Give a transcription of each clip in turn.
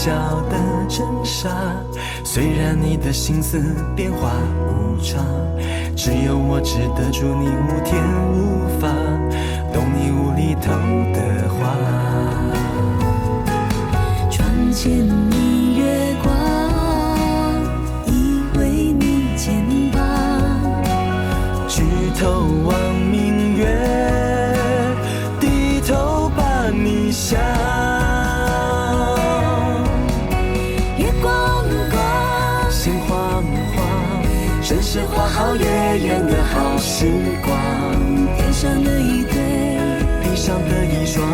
小的真傻。虽然你的心思变化无常，只有我知得住你无天无法，懂你无厘头的话。窗前明月光，依偎你肩膀，举头望明月，低头把你想。月光光，心慌慌，真是花好月圆的好时光。天上的一对，地上的一双，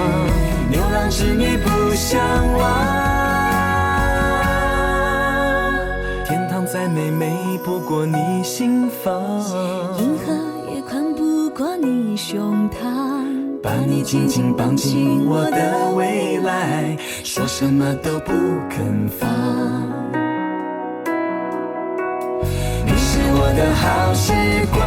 牛郎织女不相忘。天堂再美，美不过你心房。银河也宽不过你胸膛。把你紧紧绑进我的未来，说什么都不肯放。你是我的好时光。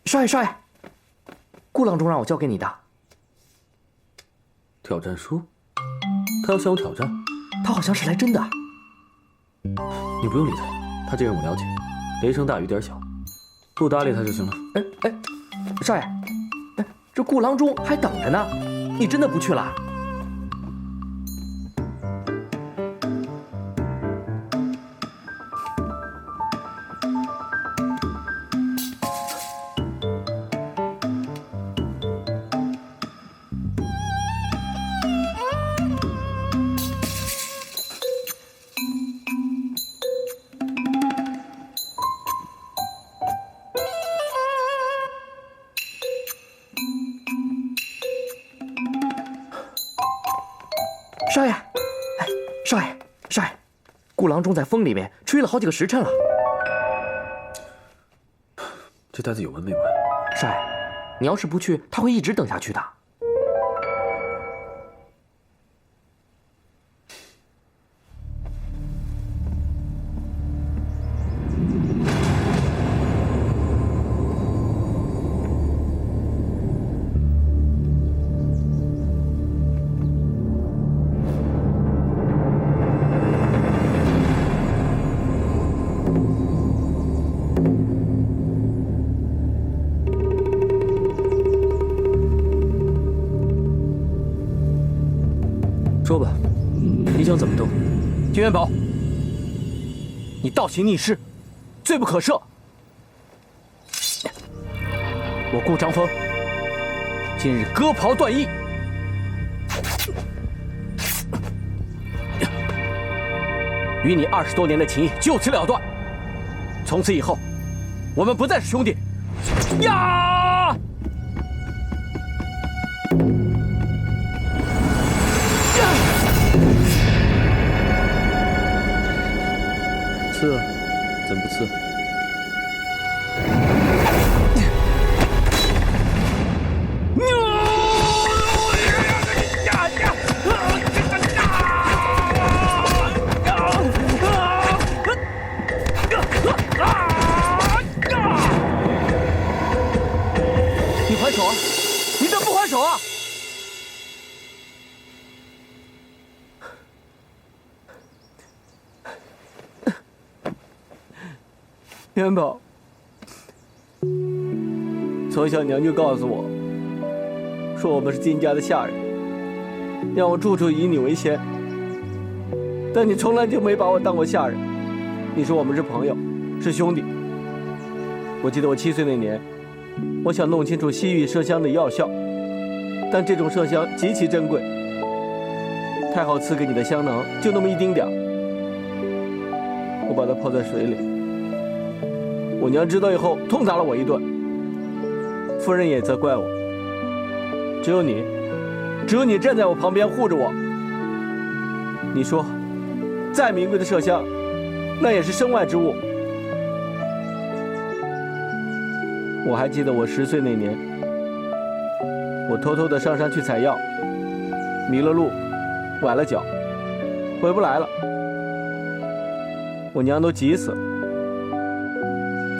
少爷，少爷，顾郎中让我交给你的挑战书，他要向我挑战？他好像是来真的。你不用理他，他这人我了解，雷声大雨点小，不搭理他就行了。哎，少爷，这顾郎中还等着呢，你真的不去了？少爷，少爷，顾郎中在风里面吹了好几个时辰了。这袋子有门没关？少爷，你要是不去，他会一直等下去的。说吧，你想怎么斗？金元宝，你倒行逆施，罪不可赦。我顾长风今日割袍断义，与你20多年的情谊就此了断。从此以后，我们不再是兄弟。呀！刺啊，怎么不刺？你还手啊！你怎么不还手啊？元宝，从小娘就告诉我，说我们是金家的下人，让我处处以你为先。但你从来就没把我当过下人，你说我们是朋友，是兄弟。我记得我7岁那年，我想弄清楚西域麝香的药效，但这种麝香极其珍贵，太后赐给你的香囊就那么一丁点儿，我把它泡在水里。我娘知道以后痛打了我一顿，夫人也责怪我。只有你站在我旁边护着我。你说，再名贵的麝香，那也是身外之物。我还记得我10岁那年，我偷偷的上山去采药，迷了路，崴了脚，回不来了。我娘都急死了，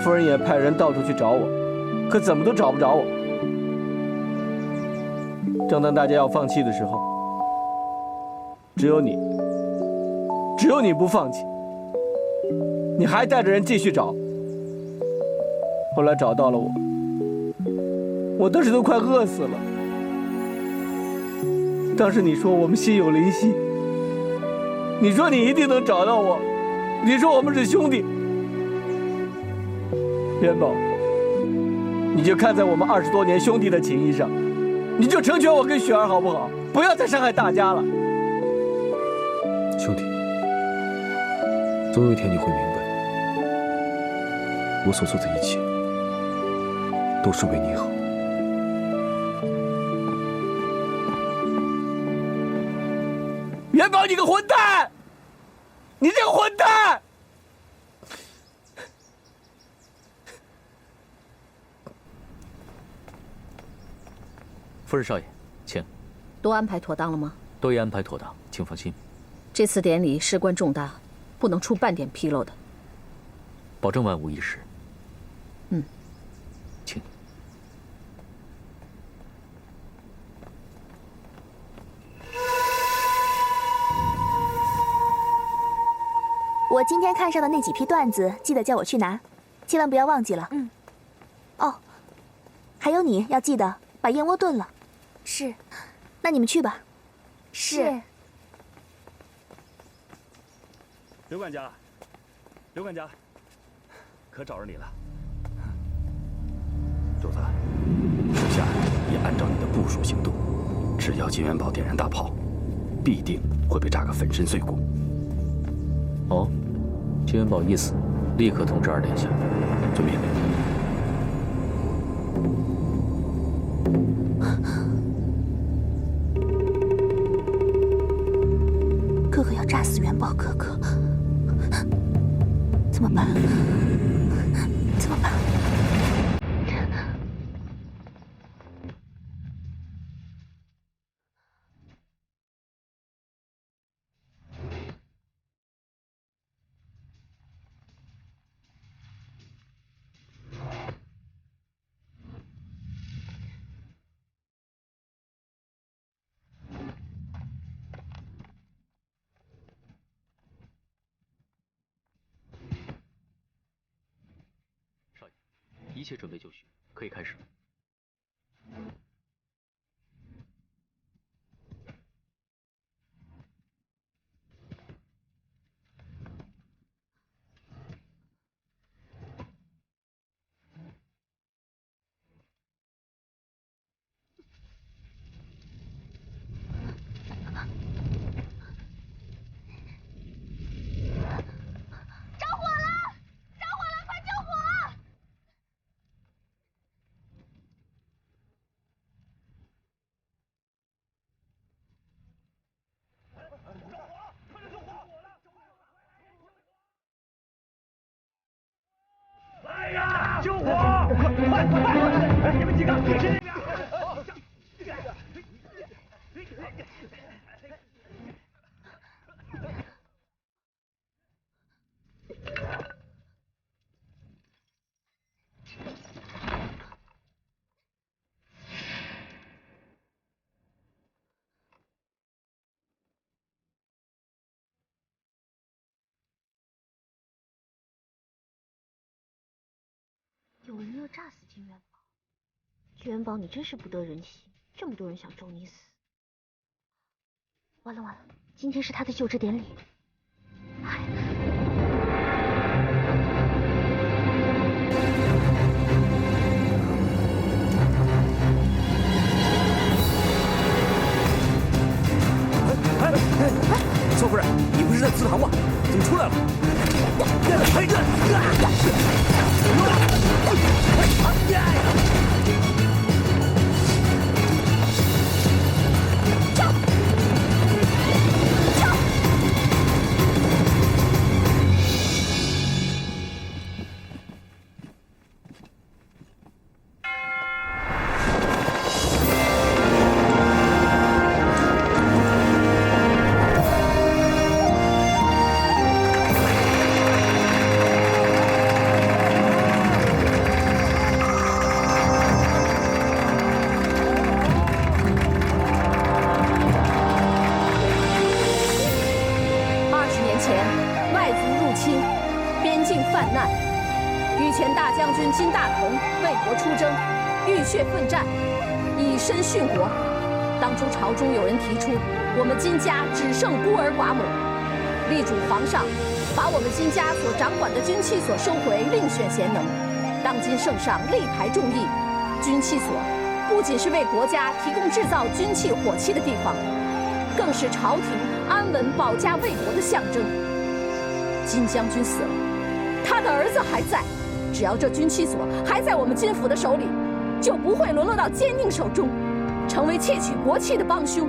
夫人也派人到处去找我，可怎么都找不着我。正当大家要放弃的时候，只有你不放弃，你还带着人继续找。后来找到了我当时都快饿死了。当时你说我们心有灵犀，你说你一定能找到我，你说我们是兄弟。元宝，你就看在我们20多年兄弟的情谊上，你就成全我跟雪儿好不好？不要再伤害大家了。兄弟，总有一天你会明白，我所做的一切都是为你好。元宝，你个混蛋！你这个混蛋！夫人少爷，请。都安排妥当了吗？都已安排妥当，请放心。这次典礼事关重大，不能出半点纰漏的。保证万无一失。嗯，请。我今天看上的那几批段子，记得叫我去拿，千万不要忘记了。嗯。哦，还有你要记得把燕窝炖了。是。那你们去吧。是。刘管家，刘管家，可找着你了。主子，属下已按照你的部署行动，只要金元宝点燃大炮，必定会被炸个粉身碎骨。哦，金元宝一死，立刻通知2殿下。遵命。哥哥要炸死元宝哥哥，怎么办？怎么办？一切准备就绪，可以开始。救火！快！你们几个去那边！有人要炸死金元宝，金元宝你真是不得人心，这么多人想咒你死。完了，今天是他的就职典礼。哎。宋夫人，你不是在祠堂吗？怎么出来了？难。御前大将军金大同为国出征，浴血奋战，以身殉国。当初朝中有人提出，我们金家只剩孤儿寡母，力主皇上把我们金家所掌管的军器所收回，另选贤能。当今圣上力排众议，军器所不仅是为国家提供制造军器火器的地方，更是朝廷安稳保家卫国的象征。金将军死了，他的儿子还在，只要这军器所还在我们金府的手里，就不会沦落到奸佞手中，成为窃取国器的帮凶。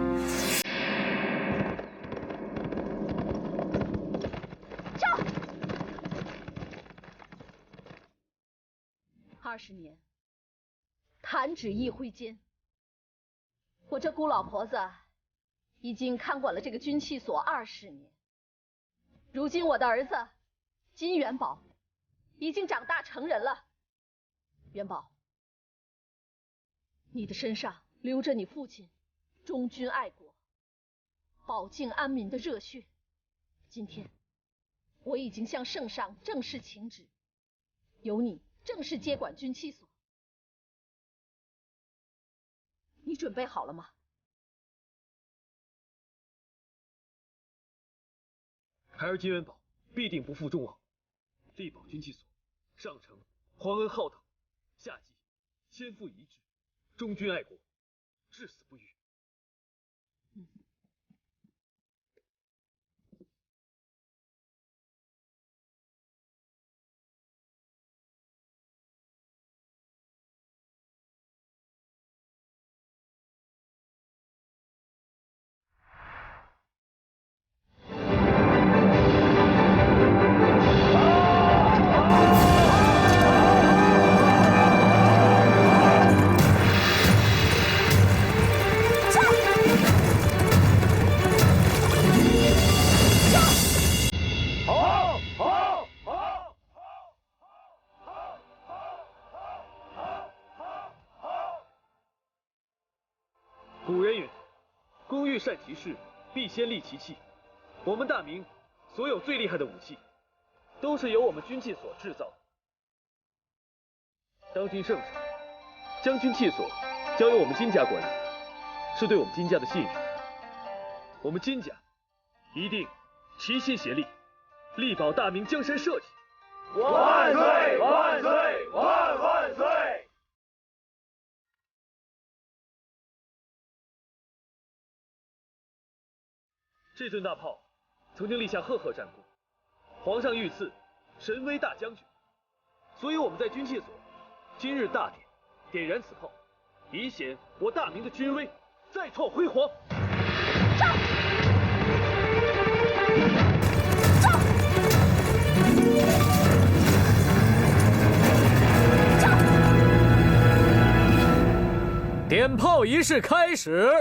20年，弹指一挥间，我这孤老婆子已经看管了这个军器所20年。如今我的儿子金元宝已经长大成人了。元宝，你的身上流着你父亲忠君爱国、保境安民的热血。今天，我已经向圣上正式请旨，由你正式接管军器所。你准备好了吗？孩儿金元宝必定不负众望，力保军器所，上承皇恩浩荡，下继先父遗志，忠君爱国，至死不渝。古人云：“工欲善其事，必先利其器。”我们大明所有最厉害的武器，都是由我们军器所制造的。当今圣上将军器所交由我们金家管理，是对我们金家的信任。我们金家一定齐心协力，力保大明江山社稷。万岁！万岁！万岁！这尊大炮曾经立下赫赫战功，皇上御赐神威大将军，所以我们在军器所今日大典点燃此炮，以显我大明的军威，再创辉煌。点炮仪式开始。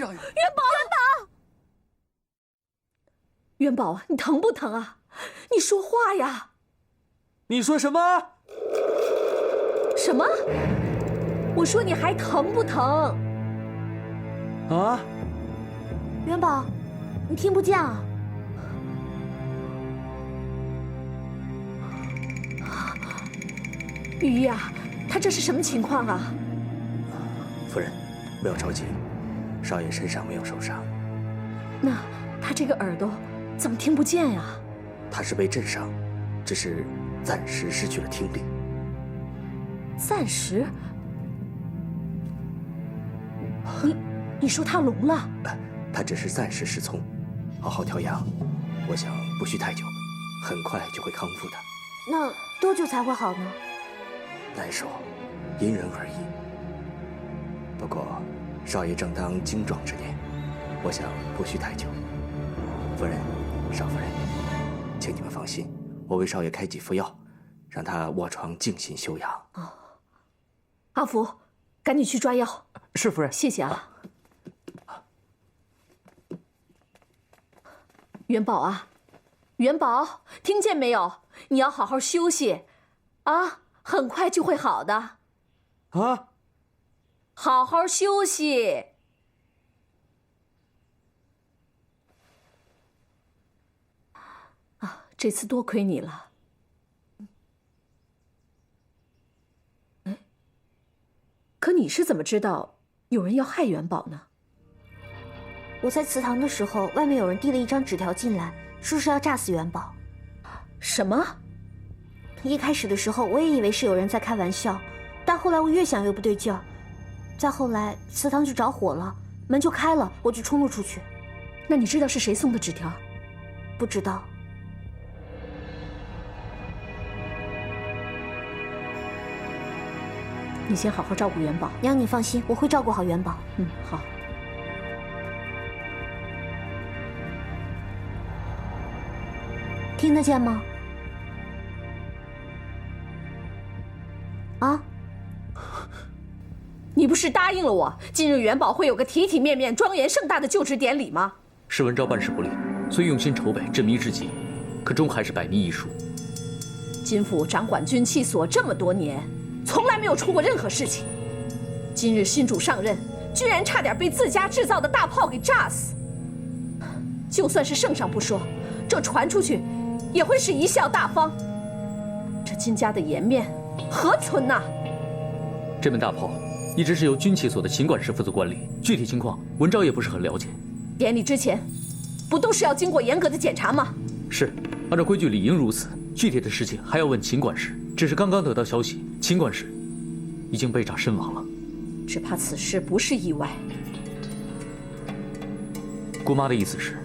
少爷，元宝，元宝啊，你疼不疼啊？你说话呀！你说什么？什么？我说你还疼不疼？啊？元宝，你听不见啊？玉衣啊，他这是什么情况啊？夫人，不要着急，少爷身上没有受伤。那他这个耳朵怎么听不见呀？他是被震伤，只是暂时失去了听力。暂时？你说他聋了？他只是暂时失聪，好好调养，我想不需太久，很快就会康复的。那多久才会好呢？难说，因人而异。不过，少爷正当精壮之年，我想不需太久。夫人，少夫人，请你们放心，我为少爷开几副药，让他卧床静心休养。哦，阿福，赶紧去抓药。是夫人，谢谢啊。元宝啊，元宝，听见没有？你要好好休息，啊，很快就会好的。啊，好好休息。啊，这次多亏你了。可你是怎么知道有人要害元宝呢？我在祠堂的时候，外面有人递了一张纸条进来，说是要炸死元宝。什么？一开始的时候，我也以为是有人在开玩笑，但后来我越想越不对劲儿。再后来，祠堂就着火了，门就开了，我就冲了出去。那你知道是谁送的纸条？不知道。你先好好照顾元宝。娘，你放心，我会照顾好元宝。嗯，好。听得见吗？啊？你不是答应了我，今日元宝会有个体体面面、庄严盛大的就职典礼吗？是文昭办事不力，虽用心筹备，执迷之极，可终还是百密一疏。金府掌管军器所这么多年，从来没有出过任何事情。今日新主上任，居然差点被自家制造的大炮给炸死。就算是圣上不说，这传出去也会是贻笑大方。这金家的颜面何存呐？这门大炮一直是由军器所的秦管事负责管理，具体情况文昭也不是很了解。典礼之前，不都是要经过严格的检查吗？是，按照规矩理应如此。具体的事情还要问秦管事。只是刚刚得到消息，秦管事已经被炸身亡了。只怕此事不是意外。姑妈的意思是，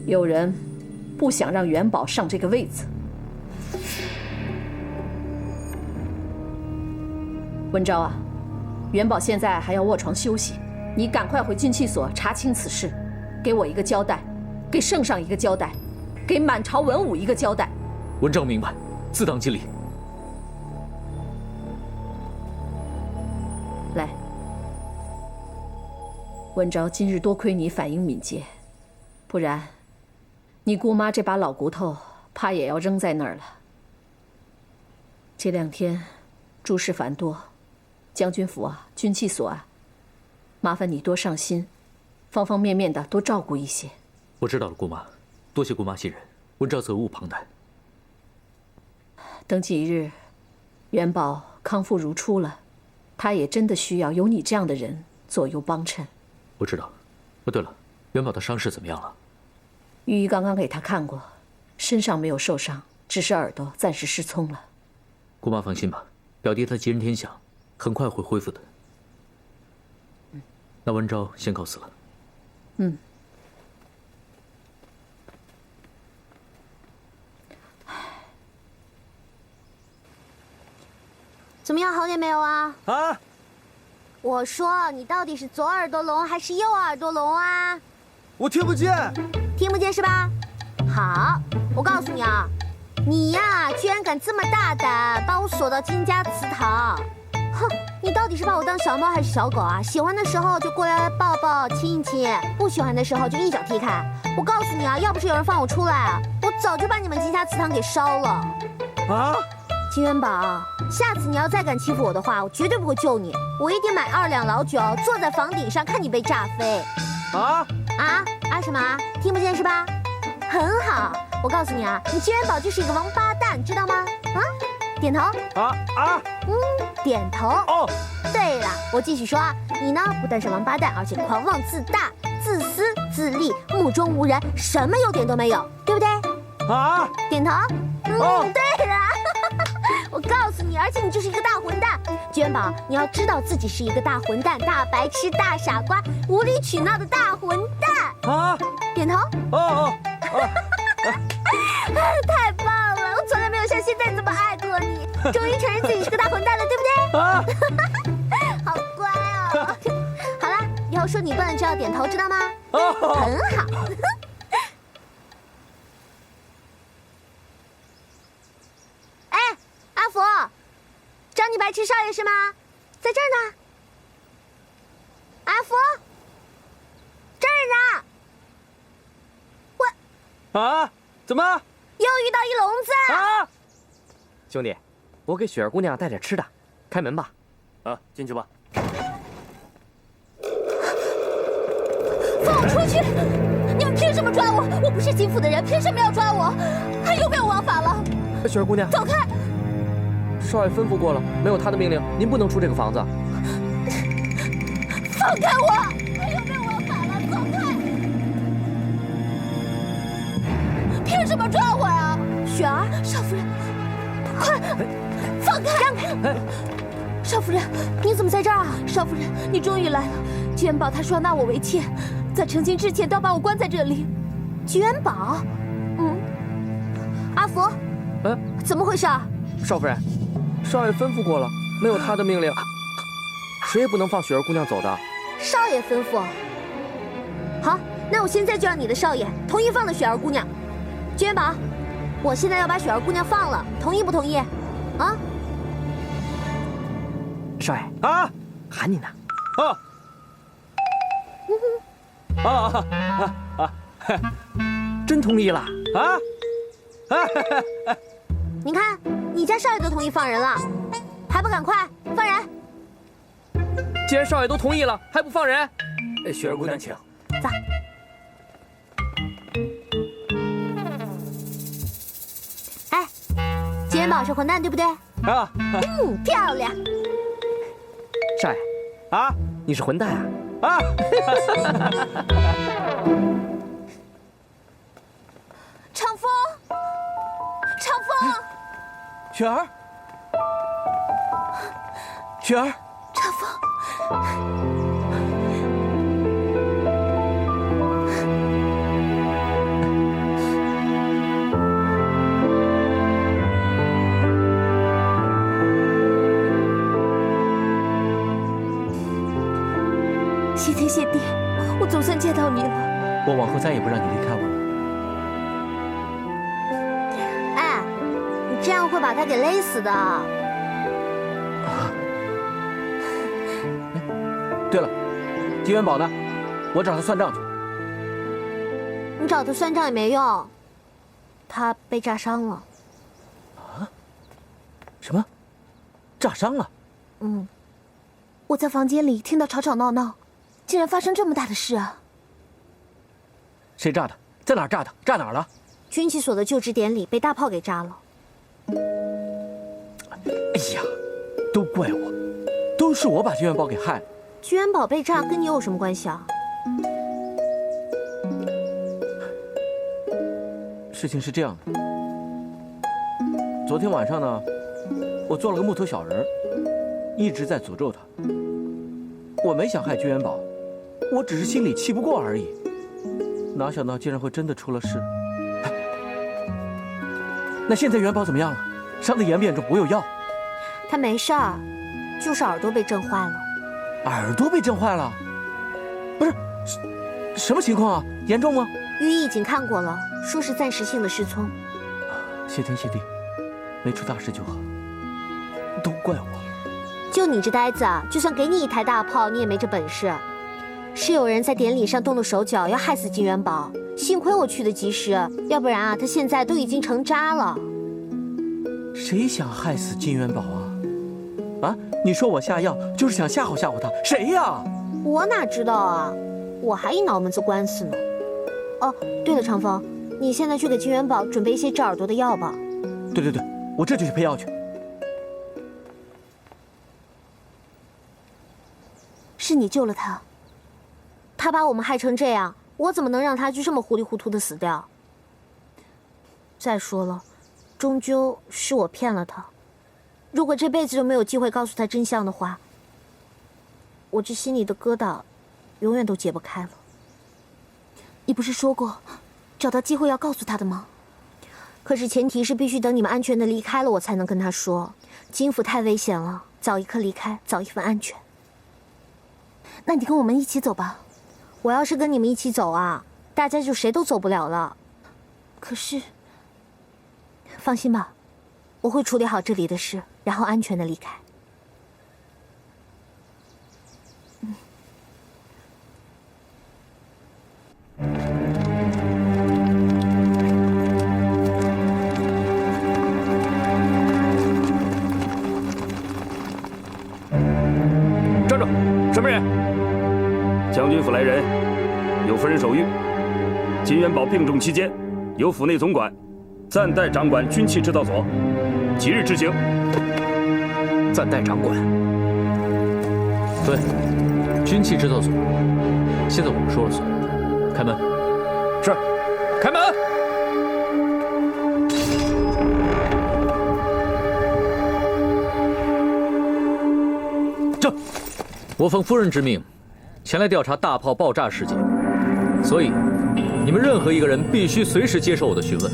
有人不想让元宝上这个位子。文昭啊，元宝现在还要卧床休息，你赶快回军器所查清此事，给我一个交代，给圣上一个交代，给满朝文武一个交代。文昭明白，自当尽力。来，文昭，今日多亏你反应敏捷，不然你姑妈这把老骨头怕也要扔在那儿了。这2天诸事繁多，将军府啊、军器所啊，麻烦你多上心，方方面面的多照顾一些。我知道了，姑妈，多谢姑妈信任，文昭责无旁贷。等几日，元宝康复如初了，他也真的需要有你这样的人左右帮衬。我知道。哦，对了，元宝的伤势怎么样了？御医刚刚给他看过，身上没有受伤，只是耳朵暂时失聪了。姑妈放心吧，表弟他吉人天相，很快会恢复的。那文昭先告辞了。嗯。怎么样，好点没有啊？啊！我说你到底是左耳朵聋还是右耳朵聋啊？我听不见。听不见是吧？好，我告诉你啊，你呀，居然敢这么大胆把我锁到金家祠堂，哼，你到底是把我当小猫还是小狗啊？喜欢的时候就过来抱抱亲一亲，不喜欢的时候就一脚踢开。我告诉你啊，要不是有人放我出来啊，我早就把你们金家祠堂给烧了。啊！金元宝，下次你要再敢欺负我的话，我绝对不会救你。我一定买2两老酒，坐在房顶上看你被炸飞。啊什么？听不见是吧？很好，我告诉你啊，你金元宝就是一个王八蛋，知道吗？啊，点头。点头。哦。对了，我继续说啊，你呢不但是王八蛋，而且狂妄自大、自私自利、目中无人，什么优点都没有，对不对？啊！点头。对了。我告诉你，而且你就是一个大混蛋，金元宝，你要知道自己是一个大混蛋、大白痴、大傻瓜、无理取闹的大混蛋。啊！点头。太棒了，我从来没有像现在这么爱过你，终于承认自己是个大混蛋了，对不对？啊！好乖哦。好了，以后说你笨就要点头，知道吗？很好。阿福，找你白痴少爷是吗？在这儿呢。阿福，这儿呢。啊！怎么？又遇到一笼子啊！兄弟，我给雪儿姑娘带点吃的，开门吧。啊，进去吧。放我出去！你们凭什么抓我？我不是金府的人，凭什么要抓我？还有没有王法了？雪儿姑娘，走开！少爷吩咐过了，没有他的命令，您不能出这个房子。放开我！还有没有王法了？走开！凭什么抓我呀？雪儿，少夫人，快放开！让开！少夫人，你怎么在这儿啊？少夫人，你终于来了。金元宝他说要纳我为妾，在成亲之前都要把我关在这里。金元宝，阿福，怎么回事？少夫人，少爷吩咐过了，没有他的命令，谁也不能放雪儿姑娘走的。少爷吩咐。好，那我现在就让你的少爷同意放了雪儿姑娘。金元宝，我现在要把雪儿姑娘放了，同意不同意？啊？少爷啊，喊你呢。真同意了啊！你看，你家少爷都同意放人了，还不赶快放人？既然少爷都同意了，还不放人？雪儿姑娘，请。走。哎，金元宝是混蛋，对不对？啊。漂亮。少爷啊，你是混蛋啊？啊！长风，长风，雪儿，雪儿，长风。谢天谢地，我总算见到你了。我往后再也不让你离开我了。哎，你这样会把他给勒死的。对了，金元宝呢？我找他算账去。你找他算账也没用，他被炸伤了。啊？什么？炸伤了？我在房间里听到吵吵闹闹。竟然发生这么大的事啊！谁炸的？在哪儿炸的？炸哪儿了？军器所的就职典礼被大炮给炸了。哎呀，都怪我，都是我把金元宝给害了。金元宝被炸跟你有什么关系啊？事情是这样的，昨天晚上呢，我做了个木头小人，一直在诅咒他。我没想害金元宝。我只是心里气不过而已，哪想到竟然会真的出了事。那现在元宝怎么样了？伤得严不严重？我有药。他没事儿，就是耳朵被震坏了。耳朵被震坏了？不是，什么情况啊？严重吗？御医已经看过了，说是暂时性的失聪。谢天谢地，没出大事就好。都怪我，就你这呆子啊，就算给你一台大炮，你也没这本事。是有人在典礼上动了手脚，要害死金元宝。幸亏我去的及时，要不然啊，他现在都已经成渣了。谁想害死金元宝啊？啊，你说我下药就是想吓唬吓唬他，谁呀？我哪知道啊，我还一脑门子官司呢。哦，对了，长风，你现在去给金元宝准备一些治耳朵的药吧。对，我这就去配药去。是你救了他，他把我们害成这样，我怎么能让他就这么糊里糊涂的死掉？再说了，终究是我骗了他。如果这辈子都没有机会告诉他真相的话，我这心里的疙瘩永远都解不开了。你不是说过，找到机会要告诉他的吗？可是前提是必须等你们安全的离开了，我才能跟他说。金府太危险了，早一刻离开，早一分安全。那你跟我们一起走吧。我要是跟你们一起走啊，大家就谁都走不了了。可是，放心吧，我会处理好这里的事，然后安全的离开。站住！什么人？将军府来人，有夫人守御。金元宝病重期间，由府内总管暂代掌管军器制造所，即日执行。暂代掌管。对，军器制造所，现在我们说了算。开门。是，开门。正，我奉夫人之命，前来调查大炮爆炸事件，所以你们任何一个人必须随时接受我的询问，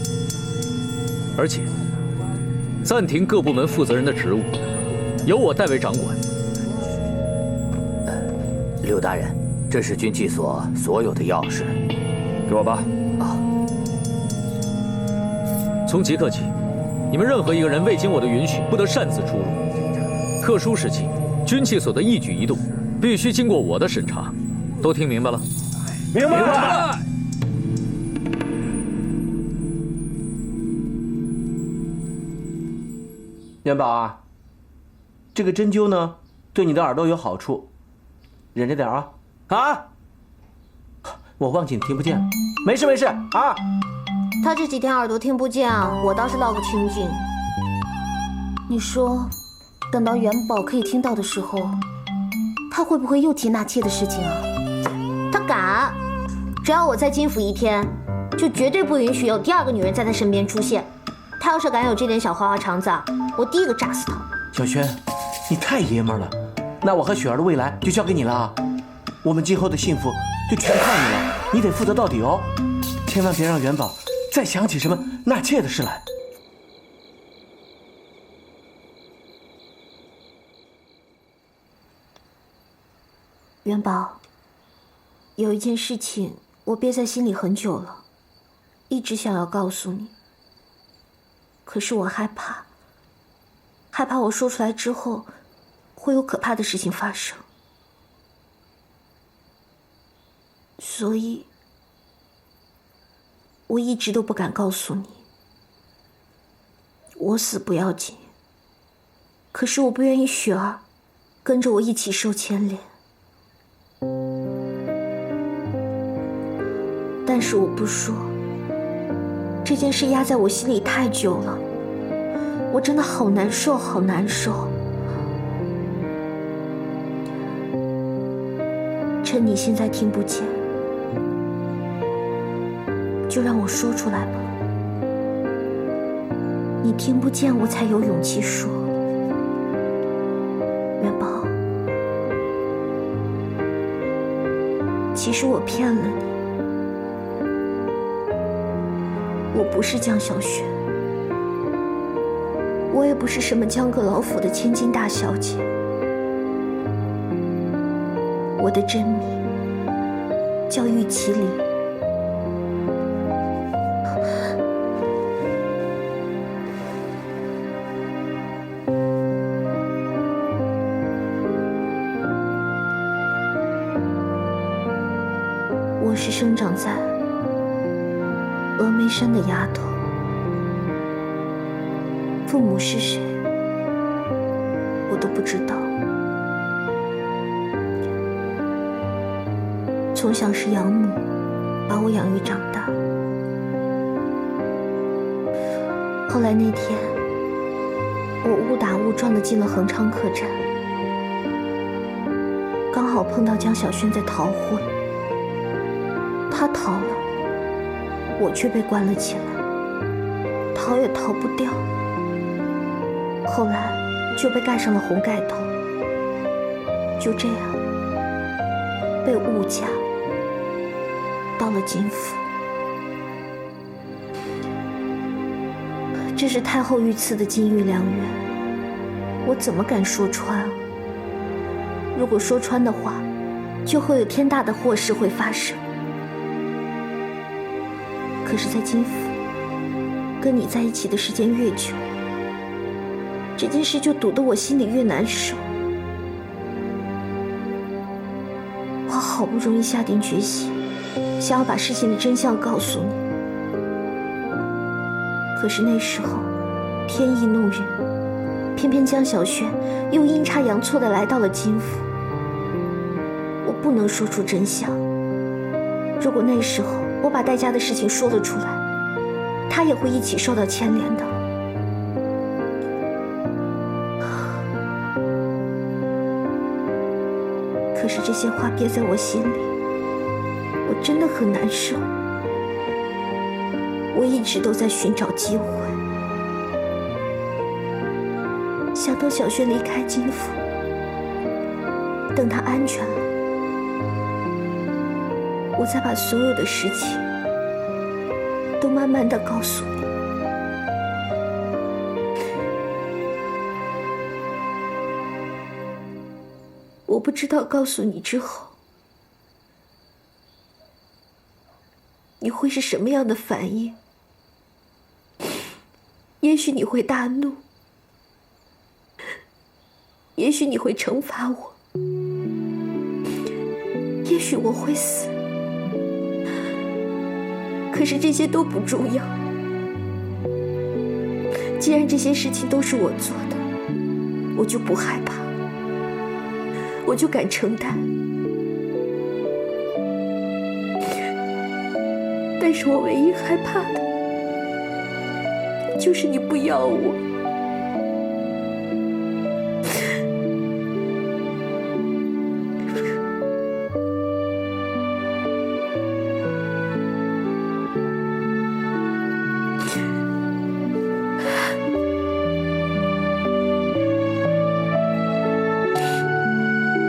而且暂停各部门负责人的职务，由我代为掌管。刘大人，这是军器所所有的钥匙，给我吧。啊。从即刻起，你们任何一个人未经我的允许，不得擅自出入。特殊时期，军器所的一举一动必须经过我的审查，都听明白了？明白了。元宝啊，这个针灸呢，对你的耳朵有好处，忍着点啊！啊！我忘记你听不见了，没事啊。他这几天耳朵听不见啊，我倒是落个清净。你说，等到元宝可以听到的时候，他会不会又提纳妾的事情啊？他敢！只要我在金府一天，就绝对不允许有第二个女人在他身边出现。他要是敢有这点小花花肠子，我第一个炸死他。小轩，你太爷们了，那我和雪儿的未来就交给你了，我们今后的幸福就全靠你了，你得负责到底哦，千万别让元宝再想起什么纳妾的事来。元宝，有一件事情我憋在心里很久了，一直想要告诉你。可是我害怕我说出来之后，会有可怕的事情发生，所以，我一直都不敢告诉你。我死不要紧，可是我不愿意雪儿跟着我一起受牵连。但是我不说，这件事压在我心里太久了，我真的好难受，好难受。趁你现在听不见，就让我说出来吧。你听不见，我才有勇气说。元宝，其实我骗了你。我不是江小雪，我也不是什么江阁老府的千金大小姐，我的真名叫玉麒麟。我是生长在峨眉山的丫头，父母是谁，我都不知道。从小是养母把我养育长大。后来那天，我误打误撞地进了恒昌客栈，刚好碰到江小轩在逃婚。他逃了，我却被关了起来，逃也逃不掉。后来就被盖上了红盖头，就这样被误嫁到了金府。这是太后御赐的金玉良缘，我怎么敢说穿啊？如果说穿的话，就会有天大的祸事会发生。可是，在金府跟你在一起的时间越久，这件事就堵得我心里越难受。我好不容易下定决心，想要把事情的真相告诉你。可是那时候天意弄人，偏偏江小轩又阴差阳错地来到了金府。我不能说出真相，如果那时候我把戴家的事情说了出来，他也会一起受到牵连的。可是这些话憋在我心里，我真的很难受。我一直都在寻找机会，想等小轩离开金府，等他安全了，我再把所有的事情都慢慢的告诉你。我不知道告诉你之后，你会是什么样的反应？也许你会大怒，也许你会惩罚我，也许我会死。可是这些都不重要。既然这些事情都是我做的，我就不害怕，我就敢承担。但是我唯一害怕的就是你不要我。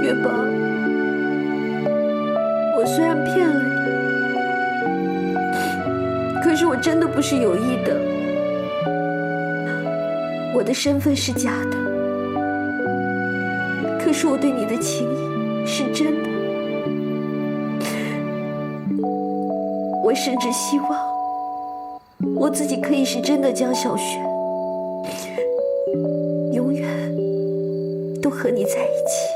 月宝，我虽然骗了你，可是我真的不是有意的。我的身份是假的，可是我对你的情谊是真的。我甚至希望我自己可以是真的江小轩，永远都和你在一起。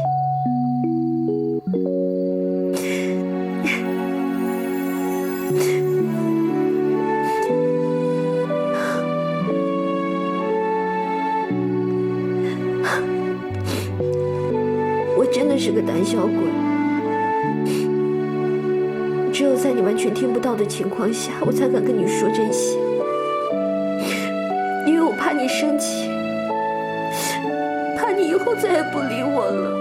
真的是个胆小鬼，只有在你完全听不到的情况下，我才敢跟你说这些，因为我怕你生气，怕你以后再也不理我了。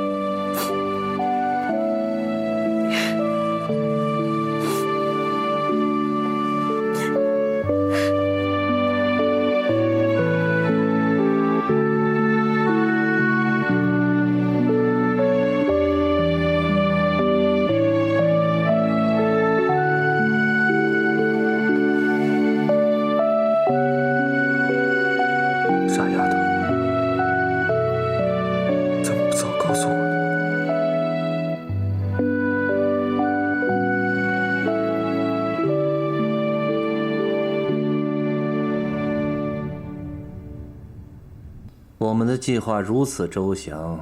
我们的计划如此周详，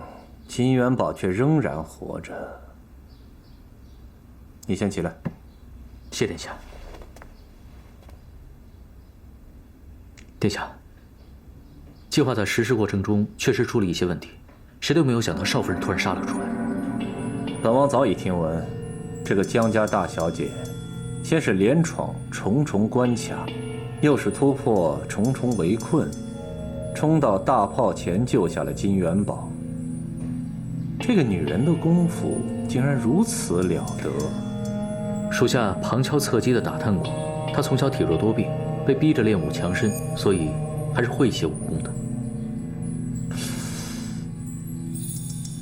金元宝却仍然活着。你先起来。谢殿下。殿下，计划在实施过程中确实出了一些问题，谁都没有想到少夫人突然杀了出来。本王早已听闻，这个江家大小姐，先是连闯重重关卡，又是突破重重围困，冲到大炮前救下了金元宝。这个女人的功夫竟然如此了得。属下旁敲侧击地打探过，她从小体弱多病，被逼着练武强身，所以还是会一些武功的。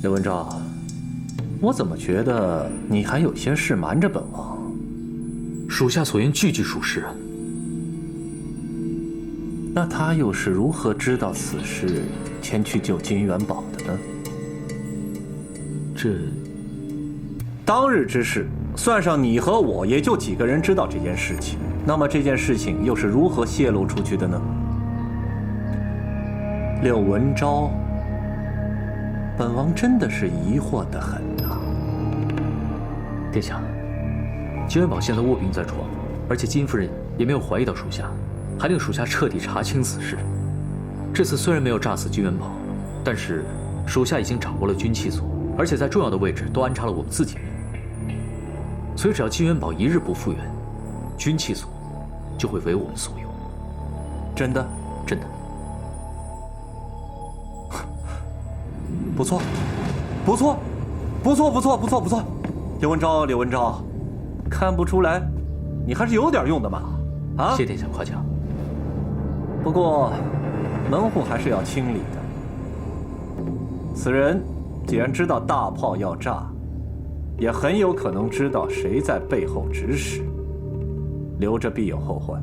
刘文昭，我怎么觉得你还有些事瞒着本王？属下所言句句属实啊。那他又是如何知道此事，前去救金元宝的呢？这当日之事，算上你和我，也就几个人知道这件事情。那么这件事情又是如何泄露出去的呢？柳文昭，本王真的是疑惑得很啊。殿下，金元宝现在卧病在床，而且金夫人也没有怀疑到属下，还令属下彻底查清此事。这次虽然没有炸死金元宝，但是属下已经掌握了军器所，而且在重要的位置都安插了我们自己人。所以只要金元宝一日不复原，军器所就会为我们所有。真的？真的。不错，不错，不错，不错，不错，不错。柳文昭，柳文昭，看不出来，你还是有点用的嘛！啊！谢殿下夸奖。不过，门户还是要清理的。此人既然知道大炮要炸，也很有可能知道谁在背后指使，留着必有后患。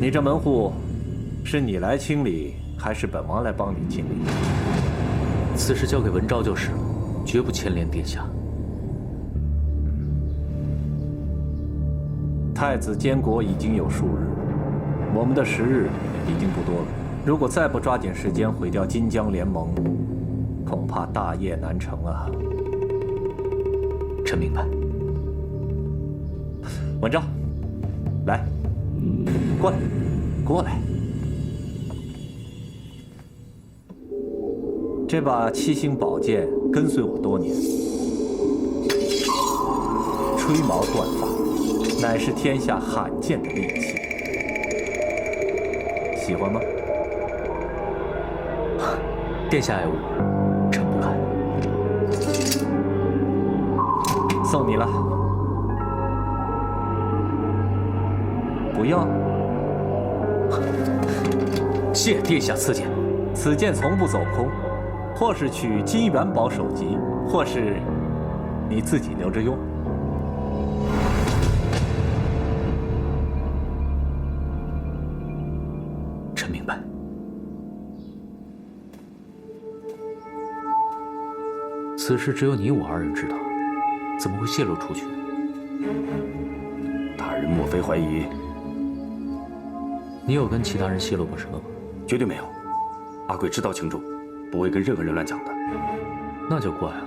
你这门户，是你来清理，还是本王来帮你清理？此事交给文昭就是了，绝不牵连殿下。太子监国已经有数日，我们的时日已经不多了。如果再不抓紧时间毁掉金江联盟，恐怕大业难成啊！臣明白。文昭，来，过来，过来。这把七星宝剑跟随我多年，吹毛断发，乃是天下罕见的利器。喜欢吗？殿下爱我，臣不敢。送你了。不要。谢殿下赐剑。此剑从不走空，或是取金元宝首级，或是你自己留着用。臣明白。此事只有你我二人知道，怎么会泄露出去呢？大人莫非怀疑？你有跟其他人泄露过什么吗？绝对没有。阿贵知道清楚，不会跟任何人乱讲的。那就怪了，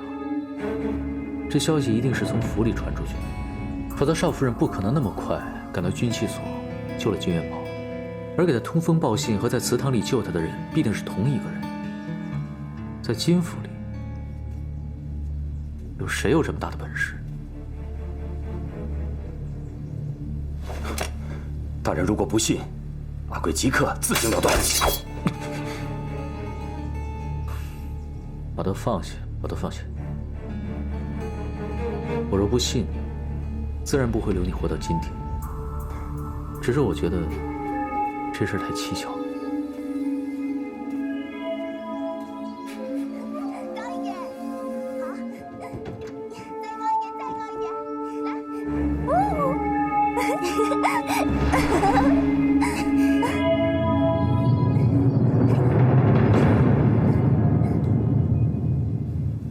这消息一定是从府里传出去的，否则少夫人不可能那么快赶到军器所救了金元宝，而给他通风报信和在祠堂里救他的人必定是同一个人。在金府里，有谁有这么大的本事？大人如果不信，阿贵即刻自行了断。把他放下，把他放下。我若不信你，自然不会留你活到今天。只是我觉得这事太蹊跷了。高一点，好，再高一点，再高一点，来，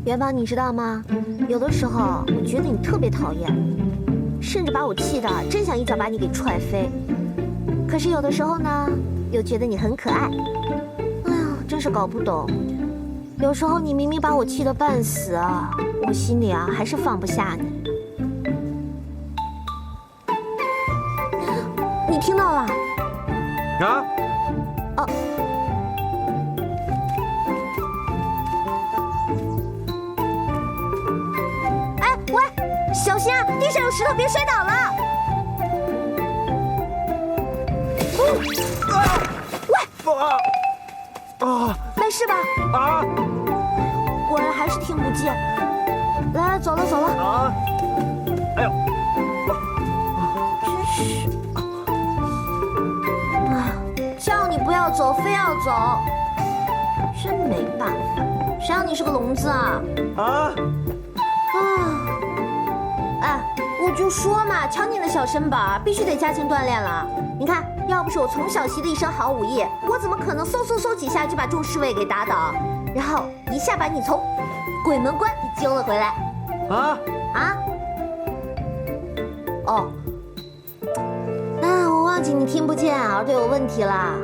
元宝，你知道吗？有的时候我觉得你特别讨厌，甚至把我气的真想一脚把你给踹飞。可是有的时候呢，又觉得你很可爱。哎呀，真是搞不懂。有时候你明明把我气得半死啊，我心里啊还是放不下你。啊？哦。哎，喂，小心啊，地上有石头，别摔倒了。没事吧？啊！果然还是听不见。来，走了走了。啊！哎呦！真是，叫你不要走，非要走，真没办法。谁让你是个聋子啊？哎，我就说嘛，瞧你那小身板，必须得加强锻炼了。你看，要不是我从小习的一身好武艺，我怎么可能嗖几下就把众侍卫给打倒，然后一下把你从鬼门关给揪了回来？哦，我忘记你听不见，耳朵有问题啦。